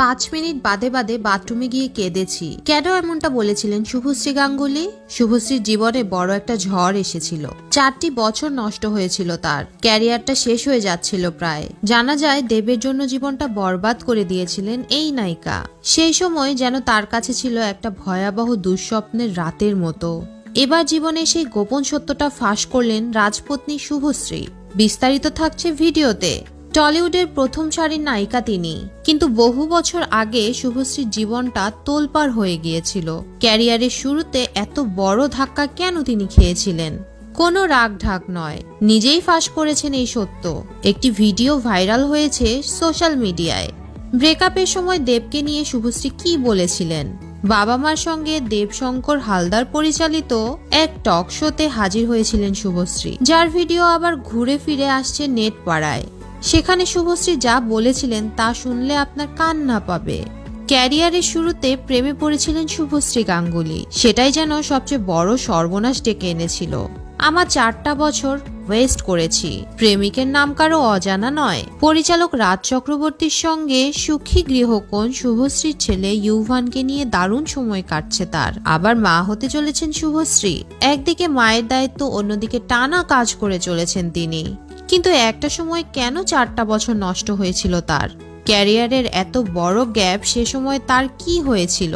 5 minute বাদে বাদে বাথরুমে গিয়ে কেঁদেছি। কেন এমনটা বলেছিলেন শুভশ্রী গাঙ্গুলি? শুভশ্রীর জীবনে বড় একটা ঝড় এসেছিল। 4টি বছর নষ্ট হয়েছিল তার, ক্যারিয়ারটা শেষ হয়ে যাচ্ছিল প্রায়। জানা যায় দেবের জন্য জীবনটা বরবাদ করে দিয়েছিলেন এই নায়িকা। সেই সময় যেন তার কাছে ছিল একটা ভয়াবহ দুঃস্বপ্নের রাতের মতো। এবার জীবনে সেই গোপন সত্যটা ফাঁস করলেন রাজপত্নী শুভশ্রী। বিস্তারিত থাকছে ভিডিওতে। টলিউডের প্রথম সারির নায়িকা তিনি, কিন্তু বহু বছর আগে শুভশ্রীর জীবনটা তোলপাড় হয়ে গিয়েছিল। ক্যারিয়ারের শুরুতে এত বড় ধাক্কা কেন তিনি খেয়েছিলেন? কোনো রাগ ঢাক নয়, নিজেই ফাঁস করেছেন এই সত্য। একটি ভিডিও ভাইরাল হয়েছে সোশ্যাল মিডিয়ায়। ব্রেকআপের সময় দেবকে নিয়ে শুভশ্রী কি বলেছিলেন? বাবা মার সঙ্গে দেবশঙ্কর হালদার পরিচালিত এক টক শোতে হাজির হয়েছিলেন শুভশ্রী, যার ভিডিও আবার ঘুরে ফিরে আসছে নেট পাড়ায়। সেখানে শুভশ্রী যা বলেছিলেন তা শুনলে আপনার কান্না পাবে। ক্যারিয়ারের শুরুতে প্রেমে পড়েছিলেন শুভশ্রী গাঙ্গুলি, সেটাই যেন সবচেয়ে বড় সর্বনাশ ডেকে এনেছিল। আমার 4টা বছর ওয়েস্ট করেছি। প্রেমিকের নাম কারো অজানা নয়। পরিচালক রাজ চক্রবর্তীর সঙ্গে সুখী গৃহকোণ শুভশ্রীর ছেলে ইউভানকে নিয়ে দারুণ সময় কাটছে তার। আবার মা হতে চলেছেন শুভশ্রী। একদিকে মায়ের দায়িত্ব, অন্যদিকে টানা কাজ করে চলেছেন তিনি। কিন্তু একটা সময় কেন 4টা বছর নষ্ট হয়েছিল তার? ক্যারিয়ারের এত বড় গ্যাপ, সে সময় তার কি হয়েছিল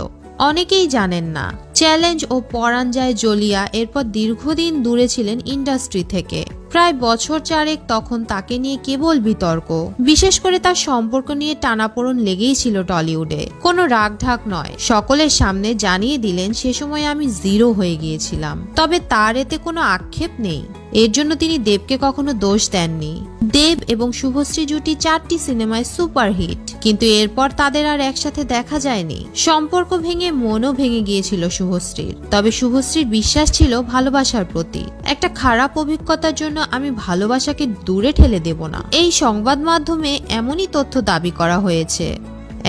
অনেকেই জানেন না। চ্যালেঞ্জ ও পরাণ যায় জ্বলিয়া এরপর দীর্ঘদিন দূরে ছিলেন ইন্ডাস্ট্রি থেকে। প্রায় বছর 4 তখন তাকে নিয়ে কেবল বিতর্ক, বিশেষ করে তার সম্পর্ক নিয়ে টানাপোড়েন লেগেই ছিল টলিউডে। কোনো রাগঢাক নয়, সকলের সামনে জানিয়ে দিলেন সে সময় আমি জিরো হয়ে গিয়েছিলাম। তবে তার এতে কোনো আক্ষেপ নেই, এর জন্য তিনি দেবকে কখনো দোষ দেননি। দেব এবং শুভশ্রী জুটি 4টি সিনেমায় সুপারহিট, কিন্তু এরপর তাদের আর একসাথে দেখা যায়নি। সম্পর্ক ভেঙে মনও ভেঙে গিয়েছিল শুভশ্রীর। তবে শুভশ্রীর বিশ্বাস ছিল ভালোবাসার প্রতি। একটা খারাপ অভিজ্ঞতার জন্য আমি ভালোবাসাকে দূরে ঠেলে দেব না, এই সংবাদ মাধ্যমে এমনই তথ্য দাবি করা হয়েছে।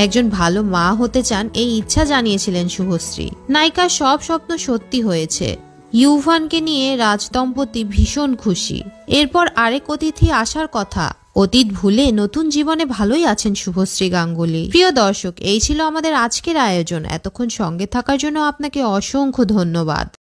একজন ভালো মা হতে চান, এই ইচ্ছা জানিয়েছিলেন শুভশ্রী। নায়িকার সব স্বপ্ন সত্যি হয়েছে। ইউভানকে নিয়ে রাজদম্পতি ভীষণ খুশি। এরপর আরেক অতিথি আসার কথা। অতীত ভুলে নতুন জীবনে ভালোই আছেন শুভশ্রী গাঙ্গুলি। প্রিয় দর্শক, এই ছিল আমাদের আজকের আয়োজন। এতক্ষণ সঙ্গে থাকার জন্য আপনাকে অসংখ্য ধন্যবাদ।